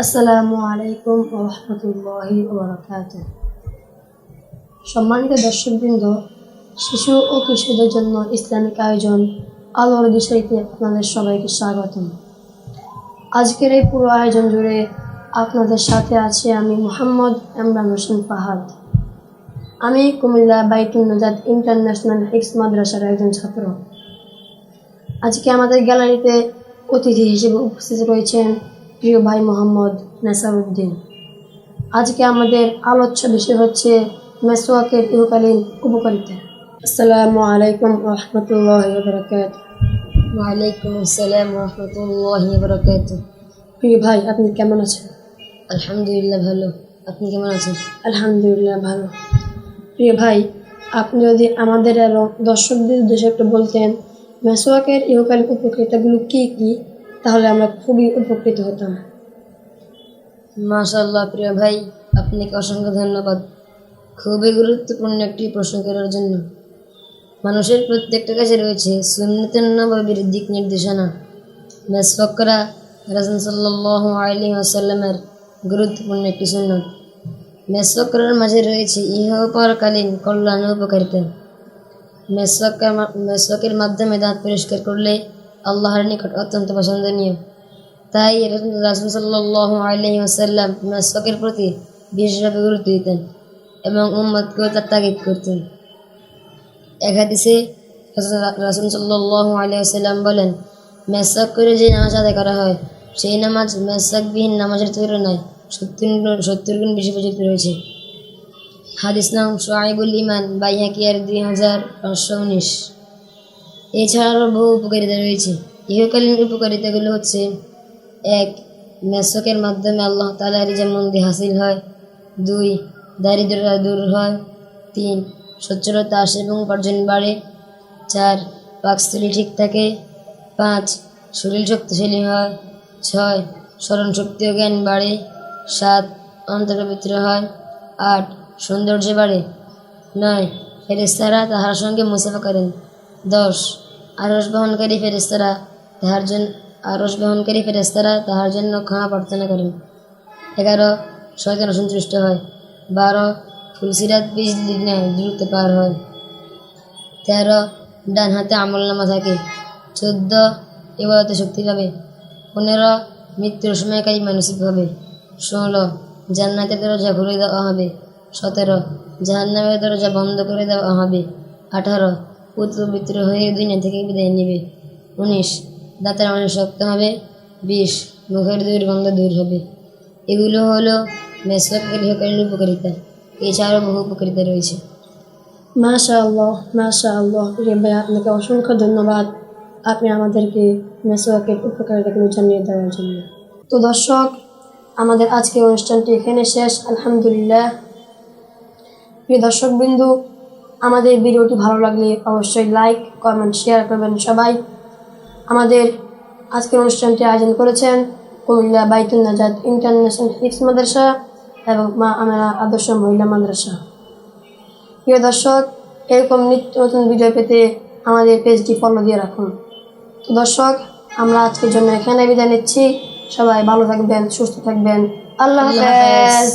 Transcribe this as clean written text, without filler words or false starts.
আসসালামু আলাইকুম ওয়া রাহমাতুল্লাহি ওয়া বারাকাতুহু। সম্মানিত দর্শকবৃন্দ, শিশু ও কিশোরদের জন্য ইসলামিক আয়োজন আলোর বিষয়তে আপনাদের সবাইকে স্বাগতম। আজকের এই পুরো আয়োজন জুড়ে আপনাদের সাথে আছি আমি মোহাম্মদ ইমরান হোসেন ফাহাদ। আমি কুমিল্লা বাইতুন নাজাত ইন্টারন্যাশনাল হিফজ মাদ্রাসার একজন ছাত্র। আজকে আমাদের গ্যালারিতে অতিথি হিসেবে উপস্থিত রয়েছেন প্রিয় ভাই মোহাম্মদ নেসারউদ্দিন। আজকে আমাদের আলোচ্য বিষয় হচ্ছে মেসওয়াকের ইহকালীন উপকারিতা। আসসালামু আলাইকুম ওয়া রাহমাতুল্লাহি ওয়া বারাকাতুহু। ওয়ালাইকুম আসসালাম ওয়া রাহমাতুল্লাহি ওয়া বারাকাতুহু। প্রিয় ভাই, আপনি কেমন আছেন? আলহামদুলিল্লাহ ভালো। আপনি কেমন আছেন? আলহামদুলিল্লাহ ভালো। প্রিয় ভাই, আপনি যদি আমাদের এবং দর্শকদের উদ্দেশ্যে একটু বলতেন মেসওয়াকের ইহকালীন উপকারিতাগুলো কি কি, তাহলে আমরা খুবই উপকৃত হতাম। মাশাআল্লাহ প্রিয় ভাই, আপনাকে অসংখ্য ধন্যবাদ খুবই গুরুত্বপূর্ণ একটি প্রশ্ন করার জন্য। মানুষের প্রত্যেকটা কাছে রয়েছে সুন্নাতুন নববীর দিক নির্দেশনা। মেসওয়াক করা রাসূল সাল্লাল্লাহু আলাইহি ওয়াসাল্লামের গুরুত্বপূর্ণ একটি সুন্নাত। মেসওয়াক করার মাঝে রয়েছে ইহ ও পরকালীন কল্যাণ ও উপকারিতা। মেসওয়াকের মাধ্যমে দাঁত পরিষ্কার করলে আল্লাহর নিকট অত্যন্ত পছন্দনীয়। তাই রাসূল সাল্লাল্লাহু আলাইহি ওয়াসাল্লাম মেসওয়াকের প্রতি বিশেষভাবে গুরুত্ব দিতেন এবং উম্মতকেও তার তাগিদ করতেন। এক হাদিসে রাসূল সাল্লাল্লাহু আলাইহি ওয়াসাল্লাম বলেন, মেসওয়াক করে যে নামাজ আদায় করা হয় সেই নামাজ মেসওয়াকবিহীন নামাজের তুলনায় 70 গুণ বেশি ফজিলত রয়েছে। হাদিস নাম শুআইবুল ঈমান বাইহাকিয়ার 2519। এছাড়াও বহু উপকারিতা রয়েছে। ইহকালীন উপকারিতাগুলো হচ্ছে: 1. মেসওয়াকের মাধ্যমে আল্লাহ তাআলার রিজামন্দি হাসিল হয়। 2. দারিদ্রতা দূর হয়। 3. সচ্ছলতা আসে এবং উপার্জন বাড়ে। 4. পাকস্থলী ঠিক থাকে। 5. শরীর শক্তিশালী হয়। 6. স্মরণ শক্তি ও জ্ঞান বাড়ে। 7. অন্তর পবিত্র হয়। 8. সৌন্দর্য বাড়ে। 9. ফেরেশতারা তাহার সঙ্গে মুসাফা করেন। 10. আরশ বহনকারী ফেরেশতারা তাহার জন্য ক্ষমা প্রার্থনা করেন। 11. শয়তান অসন্তুষ্ট হয়। 12. ফুলসিরাত বিজলির ন্যায় দ্রুত পার হয়। 13. ডান হাতে আমলনামা থাকে। 14. ইবাদতে শক্তি পাবে। 15. মৃত্যুর সময় কালিমা নসিব হবে। 16. জান্নাতের দরজা খুলে দেওয়া হবে। 17. জাহান্নামের দরজা বন্ধ করে দেওয়া হবে। 18. পবিত্র হয়ে দুনিয়া থেকে বিদায় নেবে। 19. দাঁতের মাঝে শক্ত হবে। 20. মুখের দুর্গন্ধ দূর হবে। এগুলো হলো মেসওয়াকের ইহকালীন উপকারিতা। এছাড়াও বহু উপকারিতা রয়েছে। মাশাআল্লাহ, মাশাআল্লাহ। প্রিয় ভাই, আপনাকে অসংখ্য ধন্যবাদ আপনি আমাদেরকে মেসওয়াকের উপকারিতাগুলো জানিয়ে দেওয়ার জন্য। তো দর্শক, আমাদের আজকের অনুষ্ঠানটি এখানে শেষ। আলহামদুলিল্লাহ। প্রিয় দর্শকবৃন্দু, আমাদের ভিডিওটি ভালো লাগলে অবশ্যই লাইক, কমেন্ট, শেয়ার করবেন সবাই। আমাদের আজকের অনুষ্ঠানটি আয়োজন করেছেন কুমিল্লা বাইতুন নাজাত ইন্টারন্যাশনাল হিফজ মাদ্রাসা এবং মা আমেনা আদর্শ মহিলা মাদ্রাসা। প্রিয় দর্শক, এরকম নিত্য নতুন ভিডিও পেতে আমাদের পেজটি ফলো দিয়ে রাখুন। তো দর্শক, আমরা আজকের জন্য এখানে বিদায় নিচ্ছি। সবাই ভালো থাকবেন, সুস্থ থাকবেন। আল্লাহ হাফেজ।